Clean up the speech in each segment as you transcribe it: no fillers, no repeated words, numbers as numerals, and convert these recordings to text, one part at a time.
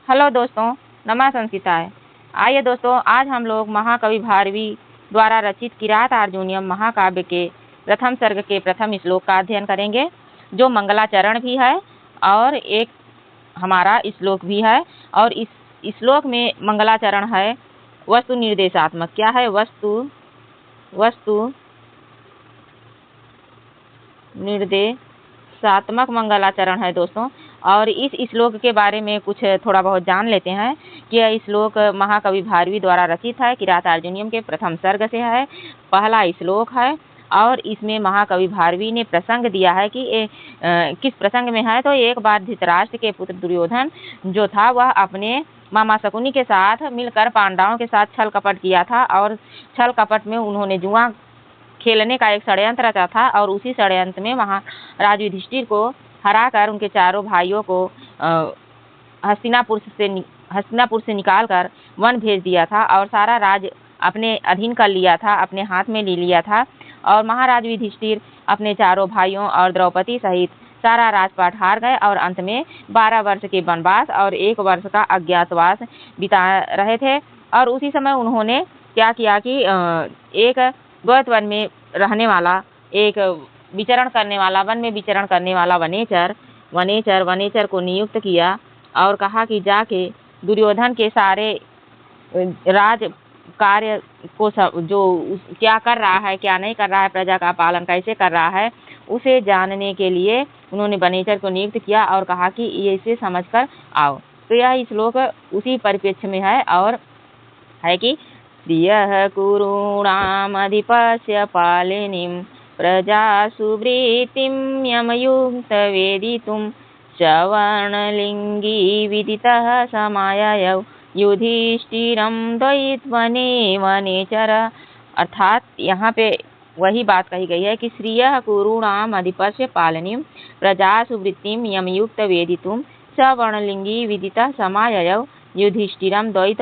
Hello दोस्तों, नमः संस्कृताय। आइए दोस्तों, आज हम लोग महाकवि भारवी द्वारा रचित किरात अर्जुनीयम महाकाव्य के प्रथम सर्ग के प्रथम श्लोक का अध्ययन करेंगे, जो मंगलाचरण भी है और एक हमारा श्लोक भी है। और इस श्लोक में मंगलाचरण है वस्तु निर्देशात्मक। क्या है? वस्तु निर्देशात्मक मंगलाचरण है दोस्तों। और इस श्लोक के बारे में कुछ थोड़ा बहुत जान लेते हैं कि यह श्लोक महाकवि भारवी द्वारा रचित है, किरात अर्जुनीयम के प्रथम सर्ग से है, पहला श्लोक है। और इसमें महाकवि भारवी ने प्रसंग दिया है कि किस प्रसंग में है। तो एक बार धृतराष्ट्र के पुत्र दुर्योधन जो था, वह अपने मामा शकुनी के साथ मिलकर पांडवों के साथ छल कपट किया था, और छल कपट में उन्होंने जुआ खेलने का एक षड्यंत्र रचा था। और उसी षड्यंत्र में महाराज युधिष्ठिर को हराकर उनके चारों भाइयों को हस्तिनापुर से निकालकर वन भेज दिया था, और सारा राज अपने अधीन कर लिया था, अपने हाथ में ले लिया था। और महाराज युधिष्ठिर अपने चारों भाइयों और द्रौपदी सहित सारा राजपाट हार गए, और अंत में 12 वर्ष के वनवास और 1 वर्ष का अज्ञातवास बिता रहे थे। और उसी समय उन्होंने क्या किया कि एक द्वैत वन में रहने वाला, एक विचरण करने वाला, वन में विचरण करने वाला वनेचर को नियुक्त किया, और कहा कि जाके दुर्योधन के सारे राज कार्य को जो क्या कर रहा है, क्या नहीं कर रहा है, प्रजा का पालन कैसे कर रहा है, उसे जानने के लिए उन्होंने वनेचर को नियुक्त किया और कहा कि ये इसे समझ कर आओ। तो यह श्लोक उसी परिप्रेक्ष्य में है, और है कि श्रियः कुरूणामधिपस्य पालिनीं प्रजासु वृत्तिं यमयुक्तवेदितुं सवर्णलिङ्गी विदितः समाययौ युधिष्ठिरं द्वैतवने वनेचर। अर्थात यहाँ पे वही बात कही गई है कि श्रियः कुरूणाम अधिपस्य पालनीं प्रजासु वृत्तिं यमयुक्त वेदितुं सवर्णलिंगी विदितः समाययौ युधिष्ठिरम द्वैत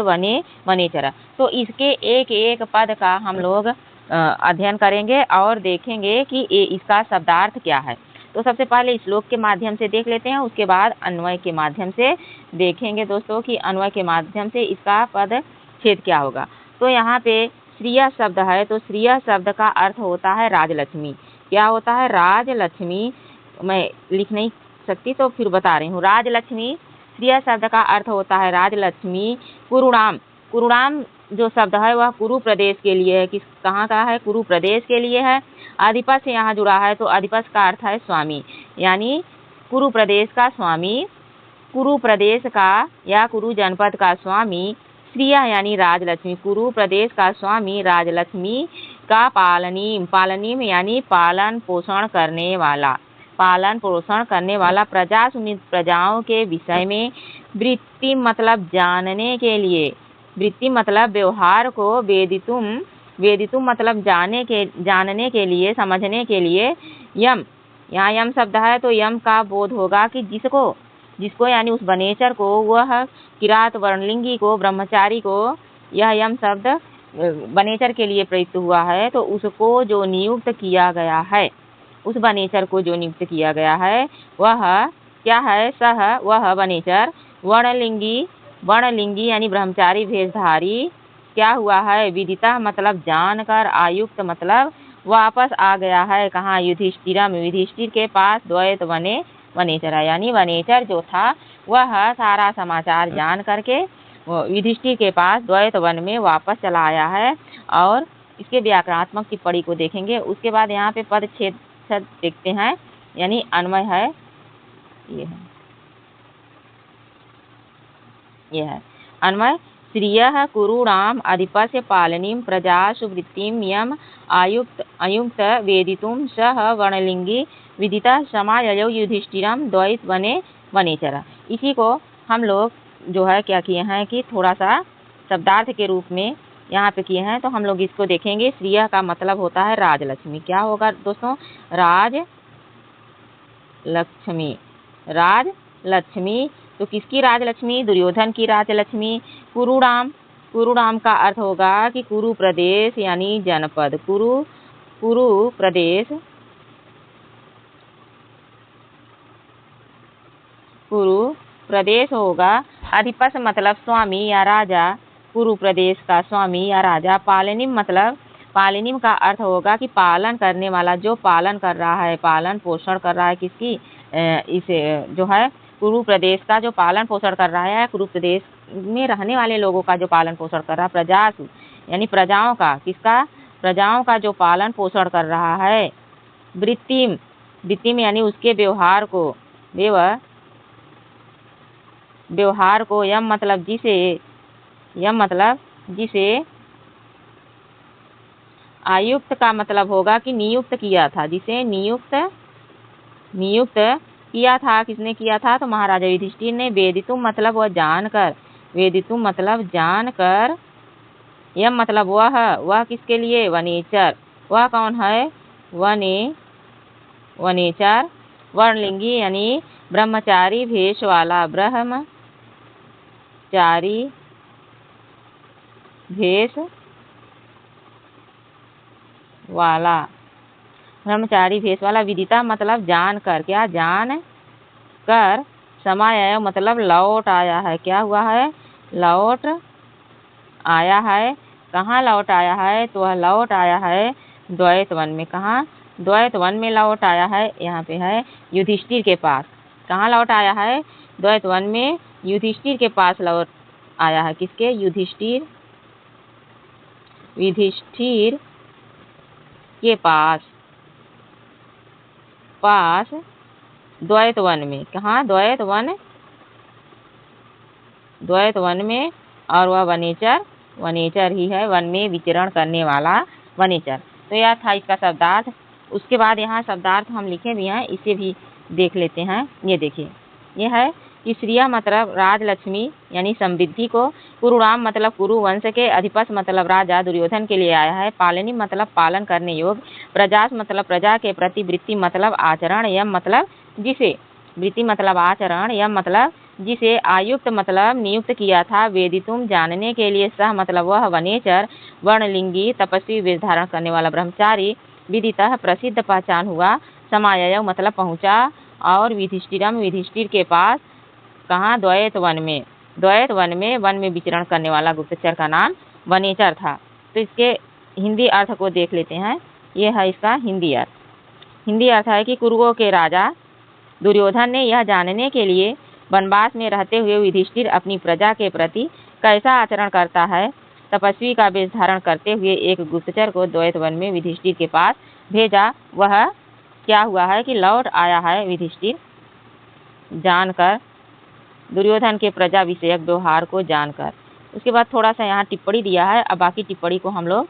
वनेचर। तो इसके एक एक पद का हम लोग अध्ययन करेंगे और देखेंगे कि इसका शब्दार्थ क्या है। तो सबसे पहले श्लोक के माध्यम से देख लेते हैं, उसके बाद अन्वय के माध्यम से देखेंगे दोस्तों कि अन्वय के माध्यम से इसका पद छेद क्या होगा। तो यहाँ पे श्रिय शब्द है, तो श्रिय शब्द का अर्थ होता है राजलक्ष्मी। क्या होता है? राजलक्ष्मी। मैं लिख नहीं सकती तो फिर बता रही हूँ। राजलक्ष्मी, श्रिय शब्द का अर्थ होता है राजलक्ष्मी। कुरुणाम जो शब्द है वह कुरु प्रदेश के लिए है। कहाँ का है? कुरु प्रदेश के लिए है। अधिपस से यहाँ जुड़ा है, तो अधिपस का अर्थ है स्वामी, यानी कुरु प्रदेश का स्वामी, कुरु प्रदेश का या कुरु जनपद का स्वामी। श्रिय यानी राजलक्ष्मी, कुरु प्रदेश का स्वामी राजलक्ष्मी का पालनीम यानी पालन पोषण करने वाला, प्रजाओं के विषय में, वृत्ति मतलब जानने के लिए, वृत्ति मतलब व्यवहार को, वेदितुम मतलब जानने के लिए, समझने के लिए। यम, यहाँ यम शब्द है, तो यम का बोध होगा कि जिसको यानी उस वनेचर को, वह किरात वर्णलिंगी को, ब्रह्मचारी को, यह यम शब्द वनेचर के लिए प्रयुक्त हुआ है। तो उसको जो नियुक्त किया गया है, उस वनेचर को जो नियुक्त किया गया है वह क्या है? वह वनेचर वर्णलिंगी यानी ब्रह्मचारी भेषधारी क्या हुआ है? विदिता मतलब जानकर, आयुक्त मतलब वापस आ गया है। कहाँ? युधिष्ठिर के पास द्वैत वनेचर, यानी वनेचर जो था वह सारा समाचार जान करके युधिष्ठिर के पास द्वैत वन में वापस चला आया है। और इसके व्याकरणात्मक टिप्पणी को देखेंगे। उसके बाद यहाँ पे पद छेद देखते हैं, यानी अन्वय है, ये है अन्वय। श्रियः कुरूणाम अधिपस्य पालनीं प्रजासु वृत्तिं यम अयुक्त वेदितुं सह वर्णलिंगी विदितः समाययौ युधिष्ठिरम द्वैत वनेचर। इसी को हम लोग जो है क्या किए हैं कि थोड़ा सा शब्दार्थ के रूप में यहाँ पे किए हैं। तो हम लोग इसको देखेंगे। श्रिय का मतलब होता है राजलक्ष्मी। क्या होगा दोस्तों? राजलक्ष्मी। तो किसकी राजलक्ष्मी? दुर्योधन की राजलक्ष्मी। कुरुणाम का अर्थ होगा कि कुरु प्रदेश यानी जनपद, कुरु प्रदेश होगा। अधिपस मतलब स्वामी या राजा, कुरु प्रदेश का स्वामी या राजा। पालनिम मतलब, पालनिम का अर्थ होगा कि पालन करने वाला, जो पालन कर रहा है, पालन पोषण कर रहा है किसकी, इसे जो है कुरु प्रदेश का जो पालन पोषण कर रहा है, कुरु प्रदेश में रहने वाले लोगों का जो पालन पोषण कर रहा है। प्रजासु यानी प्रजाओं का, किसका, प्रजाओं का जो पालन पोषण कर रहा है। वृत्तिम, वृत्तिम यानी उसके व्यवहार को, व्यवहार को। यम मतलब जिसे, यम मतलब जिसे। आयुक्त का मतलब होगा कि नियुक्त किया था, जिसे नियुक्त, नियुक्त किया था। किसने किया था, तो महाराजा युधिष्ठिर ने। वेदितुम मतलब वह जानकर, वेदितुम मतलब जानकर। यम मतलब वह किसके लिए, वनेचर। वह कौन है, वनेचर। वर्णलिंगी यानी ब्रह्मचारी भेष वाला, ब्रह्मचारी भेष वाला, ब्रह्मचारी भेष वाला। विदिता मतलब जान कर, क्या, जान कर। समाय मतलब लौट आया है, क्या हुआ है, लौट आया है। कहाँ लौट आया है, तो वह लौट आया है द्वैत वन में। कहाँ, द्वैत वन में लौट आया है, यहाँ पे है युधिष्ठिर के पास। कहाँ लौट आया है, द्वैत वन में युधिष्ठिर के पास लौट आया है। किसके, युधिष्ठिर, युधिष्ठिर के पास, पास द्वैत वन में। कहाँ, द्वैत वन, द्वैत वन में। और वह वनेचर, वनेचर ही है, वन में विचरण करने वाला वनेचर। तो यह था इसका शब्दार्थ। उसके बाद यहाँ शब्दार्थ हम लिखे भी हैं, इसे भी देख लेते हैं। ये देखिए, ये है कि श्रिया मतलब राजलक्ष्मी यानी समृद्धि को। कुरुराम मतलब कुरु वंश के। अधिपस मतलब राजा दुर्योधन के लिए आया है। पालनी मतलब पालन करने योग्य। प्रजास मतलब प्रजा के प्रति। वृत्ति मतलब आचरण। यम मतलब जिसे, वृत्ति मतलब आचरण। यम मतलब जिसे। आयुक्त मतलब नियुक्त किया था। वेदितुम जानने के लिए। सह मतलब वह, वनेचर। वर्णलिंगी तपस्वी वेश धारण करने वाला ब्रह्मचारी। विदितः प्रसिद्ध पहचान हुआ। समायय मतलब पहुँचा। और युधिष्ठिरम युधिष्ठिर के पास। कहाँ, द्वैत वन में, द्वैत वन में, वन में विचरण करने वाला गुप्तचर का नाम वनेचर था। तो इसके हिंदी अर्थ को देख लेते हैं। ये है इसका हिंदी अर्थ। हिंदी अर्थ है कि कुरुओं के राजा दुर्योधन ने यह जानने के लिए वनवास में रहते हुए युधिष्ठिर अपनी प्रजा के प्रति कैसा आचरण करता है, तपस्वी का वेश धारण करते हुए एक गुप्तचर को द्वैत वन में युधिष्ठिर के पास भेजा। वह क्या हुआ है कि लौट आया है युधिष्ठिर जानकर, दुर्योधन के प्रजा विषयक व्यवहार को जानकर। उसके बाद थोड़ा सा यहाँ टिप्पणी दिया है। अब बाकी टिप्पणी को हम लोग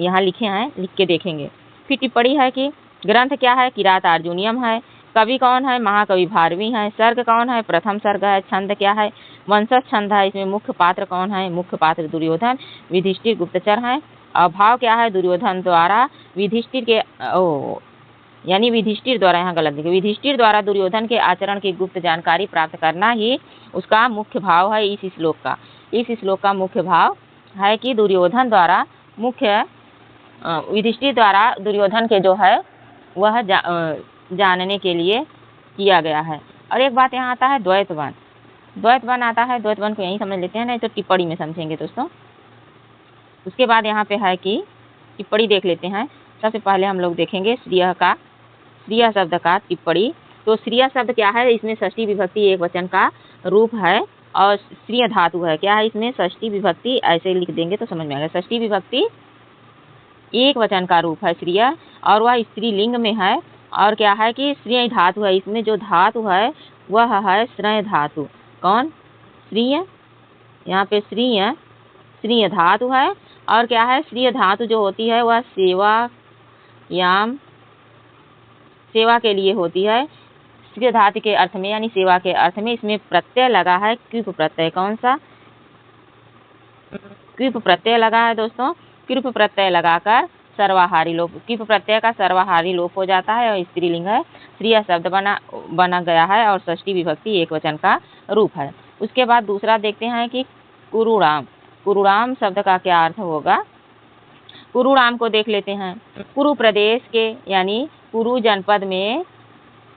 यहाँ लिखे हैं, लिख के देखेंगे। फिर टिप्पणी है कि ग्रंथ क्या है, किरात अर्जुनियम है। कवि कौन है, महाकवि भारवी है। सर्ग कौन है, प्रथम सर्ग है। छंद क्या है, वंशज छंद है। इसमें मुख्य पात्र कौन है, मुख्य पात्र दुर्योधन, युधिष्ठिर गुप्तचर हैं। और भाव क्या है, दुर्योधन द्वारा युधिष्ठिर के, यानी युधिष्ठिर द्वारा, यहाँ गलत लिखे, युधिष्ठिर द्वारा दुर्योधन के आचरण की गुप्त जानकारी प्राप्त करना ही उसका मुख्य भाव है इस श्लोक का। इस श्लोक का मुख्य भाव है कि दुर्योधन द्वारा, मुख्य युधिष्ठिर द्वारा दुर्योधन के जो है वह जानने के लिए किया गया है। और एक बात यहाँ आता है द्वैत वन, द्वैत वन आता है। द्वैत वन को यहीं समझ लेते हैं, नहीं तो टिप्पणी में समझेंगे दोस्तों। उसके बाद यहाँ पे है कि टिप्पणी देख लेते हैं। सबसे पहले हम लोग देखेंगे श्रिय का, श्रिय शब्द का टिप्पणी। तो श्रिय शब्द क्या है, इसमें षष्ठी विभक्ति एक वचन का रूप है और श्रिय धातु है। क्या है इसमें, षष्ठी विभक्ति, ऐसे लिख देंगे तो समझ में आएगा। षष्ठी विभक्ति एक वचन का रूप है श्रिय, और वह स्त्रीलिंग में है। और क्या है कि श्रिय धातु है, इसमें जो धातु है वह है श्रय धातु। कौन, श्रिय, यहाँ पे श्रिय, श्रिय धातु है। और क्या है, श्रिय धातु जो होती है वह सेवा, याम, सेवा के लिए होती है। श्रिय धातु के अर्थ में यानी सेवा के अर्थ में इसमें प्रत्यय लगा है, कृप प्रत्यय। कौन सा, कृप प्रत्यय लगा है दोस्तों। कृप प्रत्यय लगाकर सर्वाहारी लोप, कृप प्रत्यय का सर्वाहारी लोप हो जाता है और स्त्रीलिंग है। श्रिय शब्द बना गया है और षष्ठी विभक्ति एक वचन का रूप है। उसके बाद दूसरा देखते हैं कि कुरुराम, कुरुराम शब्द का क्या अर्थ होगा। कुरुराम को देख लेते हैं। कुरु प्रदेश के, यानी कुरु जनपद में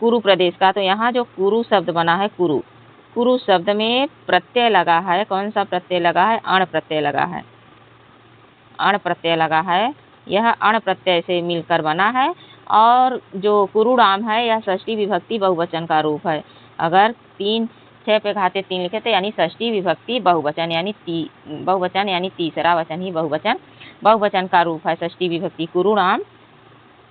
कुरु प्रदेश का। तो यहाँ जो कुरु शब्द बना है, कुरु, कुरु शब्द में प्रत्यय लगा है। कौन सा प्रत्यय लगा है? अण प्रत्यय लगा है। अण प्रत्यय लगा है। यह अण प्रत्यय से मिलकर बना है। और जो कुरुणाम है यह षष्ठी विभक्ति बहुवचन का रूप है। अगर 6 पे घाते 3 लिखे तो यानी षष्ठी विभक्ति बहुवचन यानी बहुवचन यानी तीसरा वचन ही बहुवचन का रूप है। षष्ठी विभक्ति कुरुणाम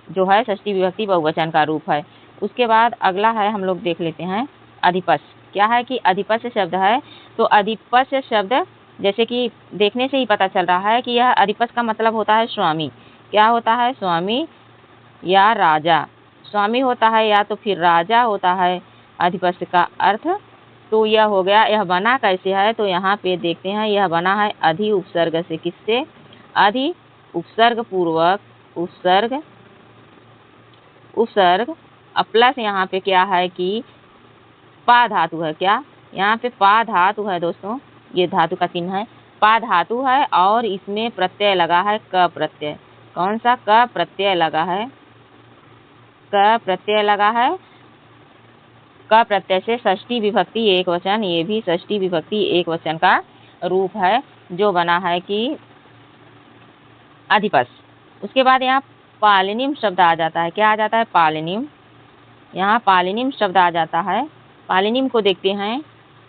जो है षष्ठी विभक्ति बहुवचन का रूप है। उसके बाद अगला है, हम लोग देख लेते हैं अधिपस्य। क्या है कि अधिपस्य शब्द है। तो अधिपस्य शब्द जैसे कि देखने से ही पता चल रहा है कि यह अधिपस्य का मतलब होता है स्वामी। क्या होता है? स्वामी या राजा। स्वामी होता है या तो फिर राजा होता है अधिपस्य का अर्थ। तो यह हो गया। यह बना कैसे है? तो यहाँ पे देखते हैं। यह बना है अधि उपसर्ग से। किससे? अधि उपसर्ग पूर्वक उपसर्ग प्लस यहाँ पे क्या है कि पा धातु है। क्या यहाँ पे पा धातु है दोस्तों? ये धातु का चिन्ह है। पा धातु है और इसमें प्रत्यय लगा है क प्रत्यय। कौन सा? क प्रत्यय लगा है। क प्रत्यय लगा है। क प्रत्यय से षष्ठी विभक्ति एक वचन, ये भी षष्ठी विभक्ति एक वचन का रूप है जो बना है कि अधिपस्य। उसके बाद यहाँ पालिनिम शब्द आ जाता है। क्या आ जाता है? पालिनिम। यहाँ पालिनिम शब्द आ जाता है। पालिनिम को देखते हैं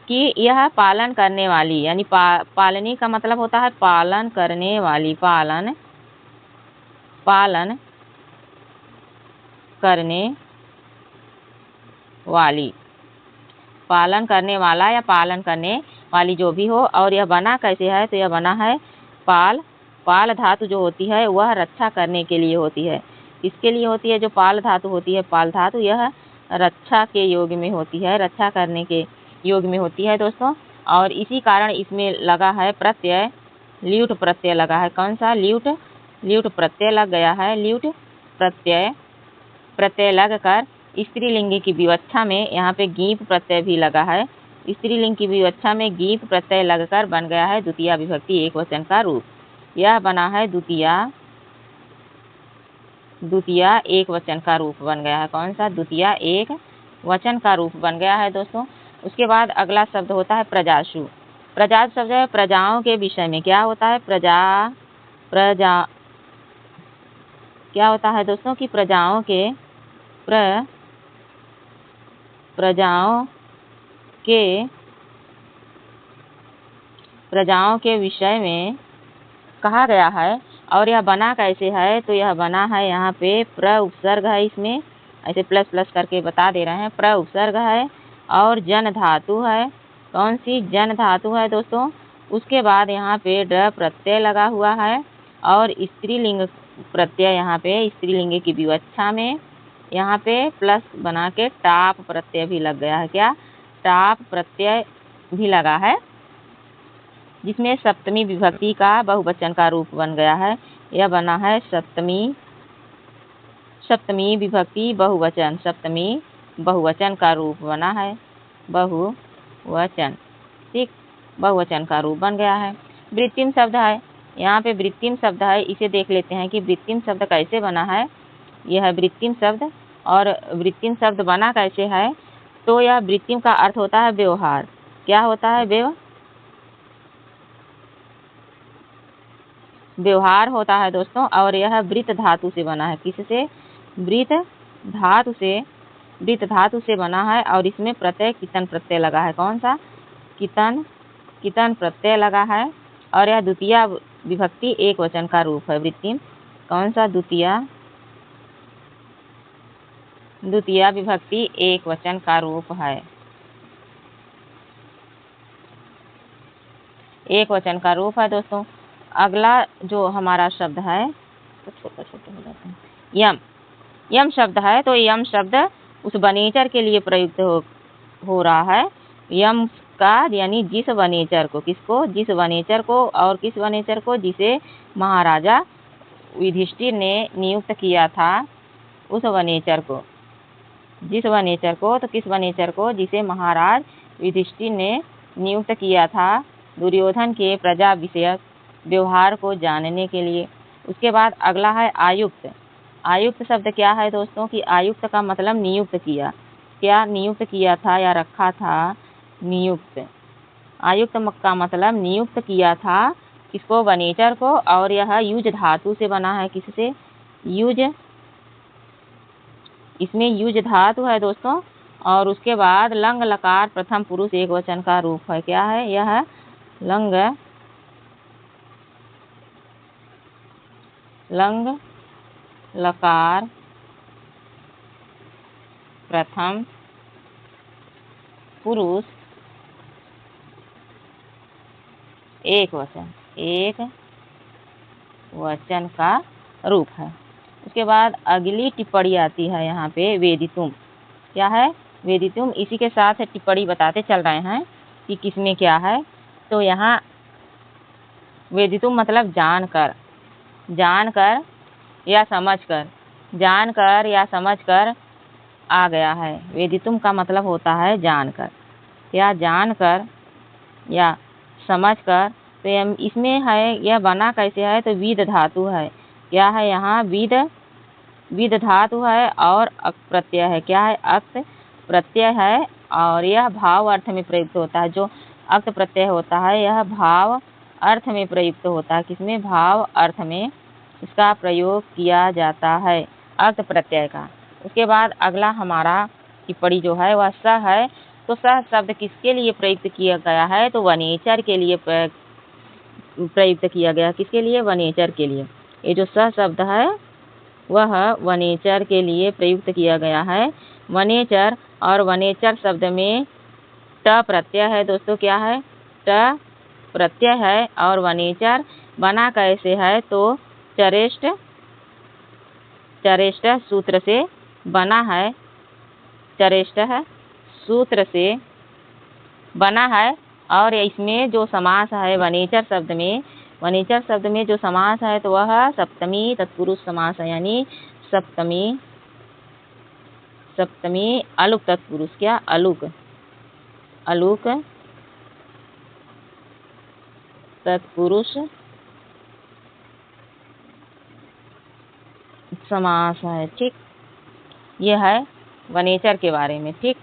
कि यह पालन करने वाली यानी पालनी का मतलब होता है पालन करने वाली। पालन करने वाली, पालन करने वाला या पालन करने वाली जो भी हो। और यह बना कैसे है? तो यह बना है पाल धातु जो होती है वह रक्षा करने के लिए होती है। किसके लिए होती है? जो पाल धातु होती है, पाल धातु यह रक्षा के योग में होती है, रक्षा करने के योग में होती है दोस्तों। और इसी कारण इसमें लगा है प्रत्यय, ल्यूट प्रत्यय लगा है। कौन सा? ल्यूट प्रत्यय लग गया है। ल्यूट प्रत्यय लगकर स्त्रीलिंग की विवक्षा में यहाँ पे गीप प्रत्यय भी लगा है। स्त्रीलिंग की विवक्षा में गीप प्रत्यय लगकर बन गया है द्वितीया विभक्ति एक वचन का रूप। यह बना है द्वितीया एक वचन का रूप बन गया है। कौन सा? द्वितीया एक वचन का रूप बन गया है दोस्तों। उसके बाद अगला शब्द होता है प्रजासु। प्रजासु शब्द है प्रजाओं के विषय में। क्या होता है? प्रजा क्या होता है दोस्तों कि प्रजाओं के विषय में कहा गया है। और यह बना कैसे है? तो यह बना है यहाँ पे प्र उपसर्ग है। इसमें ऐसे प्लस प्लस करके बता दे रहे हैं। प्र उपसर्ग है और जन धातु है। कौन सी? जन धातु है दोस्तों। उसके बाद यहाँ पे ड प्रत्यय लगा हुआ है और स्त्रीलिंग प्रत्यय यहाँ पे स्त्रीलिंग की विवक्षा में यहाँ पे प्लस बना के टाप प्रत्यय भी लग गया है। क्या? टाप प्रत्यय भी लगा है जिसमें सप्तमी विभक्ति का बहुवचन का रूप बन गया है। यह बना है सप्तमी विभक्ति बहुवचन। सप्तमी बहुवचन का रूप बना है। बहुवचन, ठीक, बहुवचन का रूप बन गया है। वृत्तिम शब्द है। यहाँ पे वृत्तिम शब्द है। इसे देख लेते हैं कि वृत्तिम शब्द कैसे बना है। यह है वृत्तिम शब्द। और वृत्तिम शब्द बना कैसे है? तो यह वृत्तिम का अर्थ होता है व्यवहार। क्या होता है? व्यवहार होता है दोस्तों। और यह वृत्त धातु से बना है। किससे? वृत्त धातु से बना है। और इसमें प्रत्यय कितन प्रत्यय लगा है। कौन सा? कितन प्रत्यय लगा है। और यह द्वितीया विभक्ति एक वचन का रूप है वृत्तिम। कौन सा? द्वितीया विभक्ति एक वचन का रूप है। एक वचन का रूप है दोस्तों। अगला जो हमारा शब्द है तो छोटे हो जाते हैं। यम शब्द है। तो यम शब्द उस वनेचर के लिए प्रयुक्त हो रहा है। यम का यानी जिस वनेचर को, किसको? जिस वनेचर को। और किस वनेचर को? जिसे महाराजा युधिष्ठिर ने नियुक्त किया था, उस वनेचर को। जिस वनेचर को, तो किस वनेचर को? जिसे महाराज युधिष्ठिर ने नियुक्त किया था दुर्योधन के प्रजा विषयक व्यवहार को जानने के लिए। उसके बाद अगला है आयुक्त। आयुक्त शब्द क्या है दोस्तों कि आयुक्त का मतलब नियुक्त किया। क्या? नियुक्त किया था या रखा था। नियुक्त। आयुक्त का मतलब नियुक्त किया था किसको, वनेचर को। और यह युज धातु से बना है, किससे, युज, इसमें युज धातु है दोस्तों। और उसके बाद लंग लकार प्रथम पुरुष एक वचन का रूप है। क्या है यह, लंग लकार प्रथम पुरुष एक वचन का रूप है। उसके बाद अगली टिप्पणी आती है यहाँ पे वेदितुम। क्या है, वेदितुम। इसी के साथ टिप्पणी बताते चल रहे हैं कि किसमें क्या है। तो यहाँ वेदितुम मतलब जानकर या समझकर, जानकर या समझकर आ गया है। वेदितुम का मतलब होता है जानकर, या जानकर या समझकर। तो इसमें है, यह बना कैसे है, तो विद धातु है। क्या है यहाँ, विद धातु है और अक प्रत्यय है। क्या है, अक्त प्रत्यय है। और यह भाव अर्थ में प्रयुक्त होता है। जो अक्त प्रत्यय होता है यह भाव अर्थ में प्रयुक्त होता है। किसमें, भाव अर्थ में इसका प्रयोग किया जाता है, अर्थ प्रत्यय का। उसके बाद अगला हमारा टिप्पणी जो है वह स है। तो स शब्द किसके लिए प्रयुक्त किया गया है, तो वनेचर के लिए प्रयुक्त किया गया। किसके लिए, वनेचर के लिए। ये जो स शब्द है वह वनेचर के लिए प्रयुक्त किया गया है। वनेचर, और वनेचर शब्द में ट प्रत्यय है दोस्तों। क्या है, ट प्रत्यय है। और वनेचर बना कैसे है, तो चरेष्ट सूत्र से बना है। चरेष्ट सूत्र से बना है। और इसमें जो समास है वनेचर शब्द में जो समास है तो वह सप्तमी तत्पुरुष समास है। यानी सप्तमी अलुक तत्पुरुष। क्या, अलुक तत्पुरुष समास है। ठीक, यह है वनेचर के बारे में। ठीक,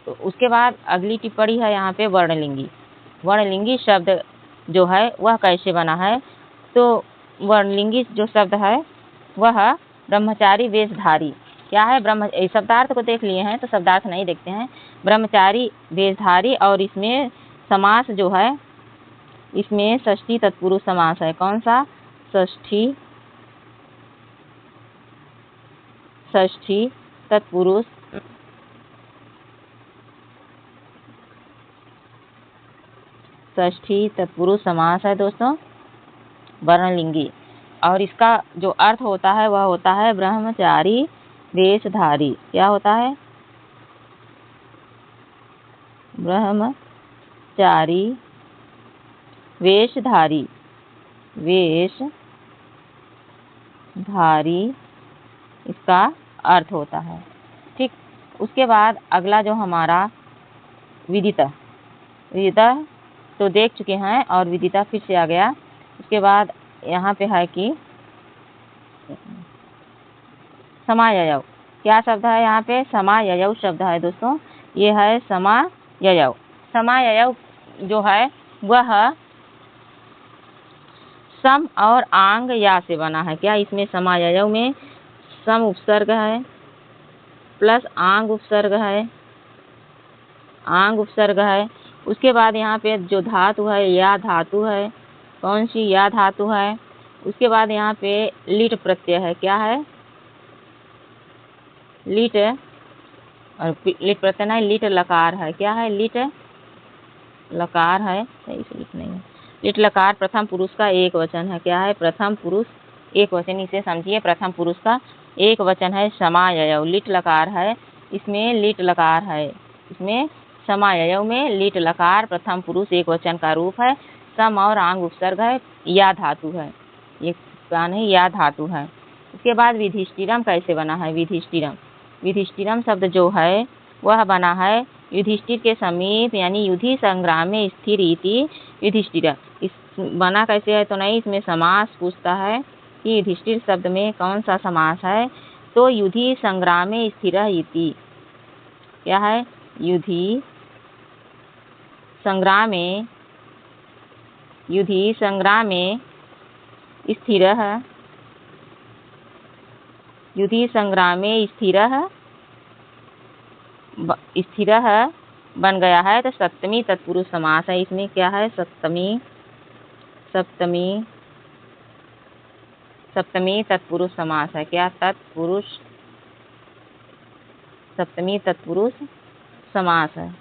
तो उसके बाद अगली टिप्पणी है यहाँ पे वर्णलिंगी शब्द जो है वह कैसे बना है। तो वर्णलिंगी जो शब्द है वह ब्रह्मचारी वेशधारी। क्या है, शब्दार्थ को देख लिए हैं तो शब्दार्थ नहीं देखते हैं। ब्रह्मचारी वेशधारी। और इसमें समास जो है, इसमें षष्ठी तत्पुरुष समास है। कौन सा, षष्ठी तत्पुरुष समास है दोस्तों, वर्णलिंगी। और इसका जो अर्थ होता है वह होता है ब्रह्मचारी वेशधारी। क्या होता है, ब्रह्मचारी वेशधारी इसका अर्थ होता है। ठीक, उसके बाद अगला जो हमारा विदिता तो देख चुके हैं, और विदिता फिर से आ गया। उसके बाद यहाँ पे है कि समाययव। क्या शब्द है यहाँ पे, समाययव शब्द है दोस्तों। ये है समाययव जो है वह सम और आंग या से बना है। क्या, इसमें समाययव में सम उपसर्ग है प्लस आंग उपसर्ग है। उसके बाद यहाँ पे जो धातु है या धातु है। कौन सी, या धातु है। उसके बाद यहाँ पे लिट प्रत्यय है। क्या है, लिट, और लिट प्रत्यय नहीं, लिट लकार है। क्या है, लिट लकार है, सही से लिख नहीं है। लिट लकार प्रथम पुरुष का एक वचन है। क्या है, प्रथम पुरुष एक वचन। इसे समझिए, प्रथम पुरुष का एक वचन है समाययव। लिट लकार है, इसमें लिट लकार है। इसमें समाययव में लिट लकार प्रथम पुरुष एक वचन का रूप है। सम और आंग उपसर्ग है, या धातु है। ये का नहीं, या धातु है। उसके बाद विधिष्ठिरम कैसे बना है, विधिष्ठिरम शब्द जो है वह बना है युधिष्ठिर के समीप, यानी युधि संग्राम में स्थिर इति युधिष्ठिर। इस बना कैसे है, तो नहीं, इसमें समास पूछता है कि युधिष्ठिर शब्द में कौन सा समास है। तो युधि संग्राम में स्थिर इति। क्या है, युधि संग्रामे युधि संग्रामे स्थिरः युधि संग्रामे स्थिरः बन गया है। तो सप्तमी तत्पुरुष समास है। इसमें क्या है? सप्तमी तत्पुरुष समास है। क्या? सप्तमी तत्पुरुष समास है।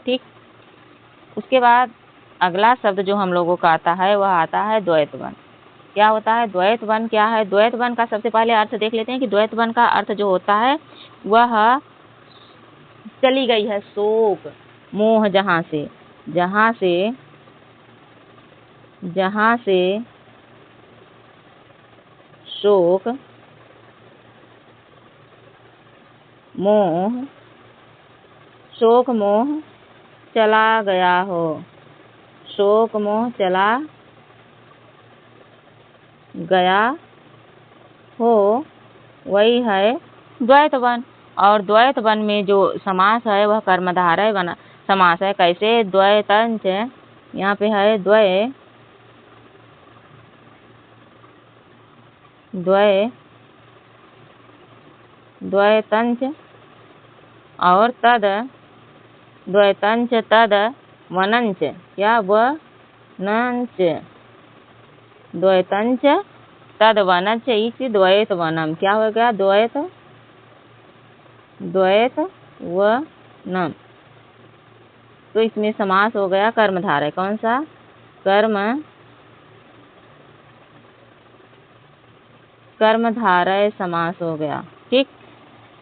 ठीक। उसके बाद अगला शब्द जो हम लोगों का आता है वह आता है द्वैतवन। क्या होता है द्वैतवन? क्या है द्वैतवन का? सबसे पहले अर्थ देख लेते हैं कि द्वैतवन का अर्थ जो होता है वह चली गई है शोक मोह, जहाँ से शोक मोह चला गया हो, शोक मोह चला गया हो, वही है द्वैतवन। और द्वैतवन में जो समास है वह कर्मधारय बना समास है। कैसे? द्वैतंच, यहाँ पे है द्वैतंच और द्वैतंच तद वनंच। क्या? वनंच, द्वैतंच तद वनंच इति द्वैतवनम। क्या हो गया? द्वैतवनम। तो इसमें समास हो गया कर्मधारय। कौन सा? कर्मधारय समास हो गया। ठीक।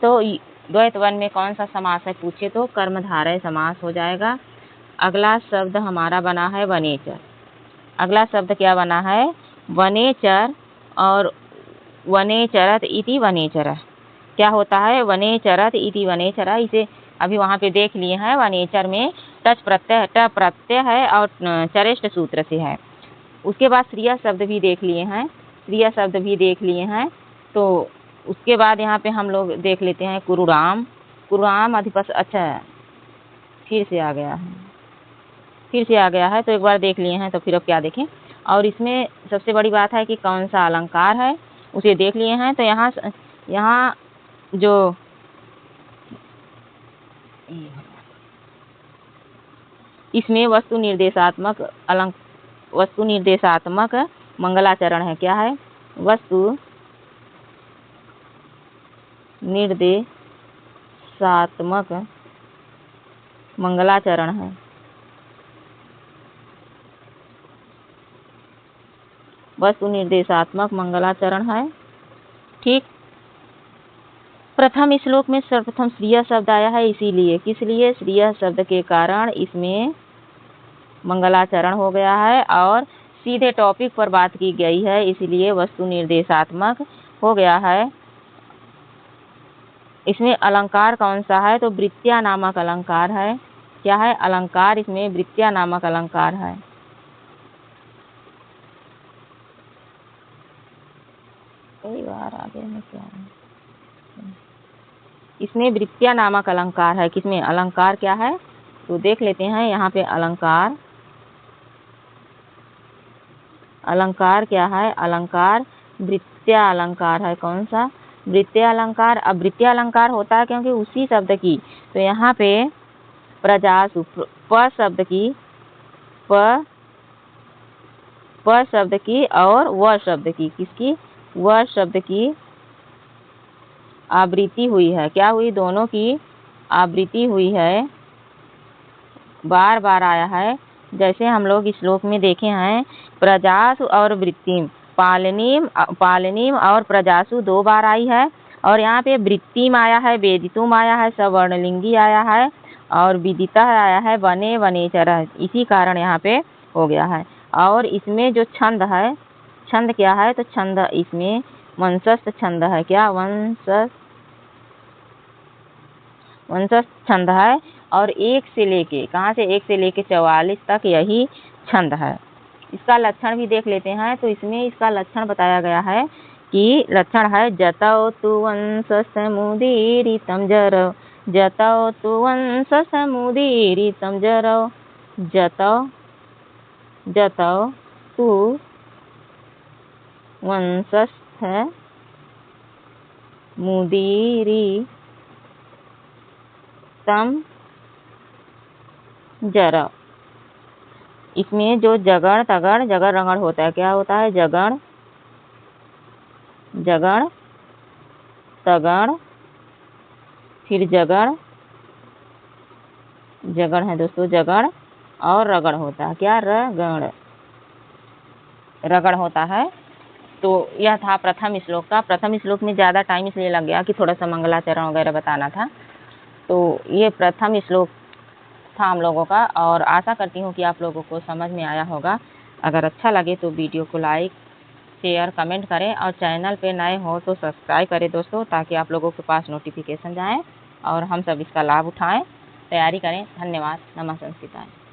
तो द्वैतवन में कौन सा समास है पूछे तो कर्मधारय समास हो जाएगा। अगला शब्द हमारा बना है वनेचर। अगला शब्द क्या बना है? वनेचर। और वनेचरत इति वनेचरः। क्या होता है? वनेचरत इति वनेचरः। इसे अभी वहाँ पे देख लिए हैं। वनेचर में ट प्रत्यय है और चरेष्ट सूत्र से है। उसके बाद श्रिय शब्द भी देख लिए हैं। तो उसके बाद यहाँ पे हम लोग देख लेते हैं कुरुराम अधिपस। अच्छा, फिर से आ गया है। तो एक बार देख लिए हैं तो फिर अब क्या देखें। और इसमें सबसे बड़ी बात है कि कौन सा अलंकार है उसे देख लिए हैं। तो यहाँ जो इसमें वस्तु निर्देशात्मक मंगलाचरण है। क्या है? वस्तु निर्देशात्मक मंगलाचरण है। वस्तु निर्देशात्मक मंगलाचरण है। ठीक। प्रथम श्लोक में सर्वप्रथम श्रिय शब्द आया है। इसीलिए किस लिए? श्रिय शब्द के कारण इसमें मंगलाचरण हो गया है और सीधे टॉपिक पर बात की गई है, इसलिए वस्तु निर्देशात्मक हो गया है। इसमें अलंकार कौन सा है? तो वृत्त्या नामक अलंकार है। क्या है? अलंकार इसमें वृत्त्या नामक अलंकार है। कई बार आगे में क्या है? इसमें वृत्त्या नामक अलंकार है। किसमें? अलंकार क्या है तो देख लेते हैं। यहाँ पे अलंकार क्या है? अलंकार वृत्त्या अलंकार है। कौन सा? वृत्त्या अलंकार। अब वृत्त्या अलंकार होता है क्योंकि उसी शब्द की, तो यहाँ पे प्रजासु प शब्द की और व शब्द की, किसकी? व शब्द की आवृत्ति हुई है। क्या हुई? दोनों की आवृत्ति हुई है, बार बार आया है। जैसे हम लोग इस श्लोक में देखे हैं, प्रजासु और वृत्तिम, पालनीम और प्रजासु 2 बार आई है। और यहाँ पे वृत्तिम आया है, वेदितुम आया है, सवर्णलिंगी आया है और विदिता आया है, वने वनेचरः। इसी कारण यहाँ पे हो गया है। और इसमें जो छंद है, छंद क्या है? तो छंद इसमें वंशस्थ छंद है। क्या? वंशस्थ छंद है। और 1 से लेके, कहाँ से? 1 से लेके 44 तक यही छंद है। इसका लक्षण भी देख लेते हैं। तो इसमें इसका लक्षण बताया गया है कि लक्षण है जतौ तु वंशसमुदीरितं जर जतौ तु वंश समुदीरितं जरौ जतौ तु वंशस्थ मुदीरितं जरौ। इसमें जो जगण तगड़ जगड़ रगड़ होता है, क्या होता है? जगण जगण तगड़, फिर जगड़ जगड़ है दोस्तों, जगड़ और रगड़ होता है, क्या? रगड़ रगड़ होता है। तो यह था प्रथम श्लोक का। प्रथम श्लोक में ज़्यादा टाइम इसलिए लग गया कि थोड़ा सा मंगलाचरण वगैरह बताना था। तो ये प्रथम श्लोक था हम लोगों का, और आशा करती हूँ कि आप लोगों को समझ में आया होगा। अगर अच्छा लगे तो वीडियो को लाइक शेयर कमेंट करें, और चैनल पे नए हो तो सब्सक्राइब करें दोस्तों, ताकि आप लोगों के पास नोटिफिकेशन जाए और हम सब इसका लाभ उठाएं, तैयारी करें। धन्यवाद। नमः संस्कृताय।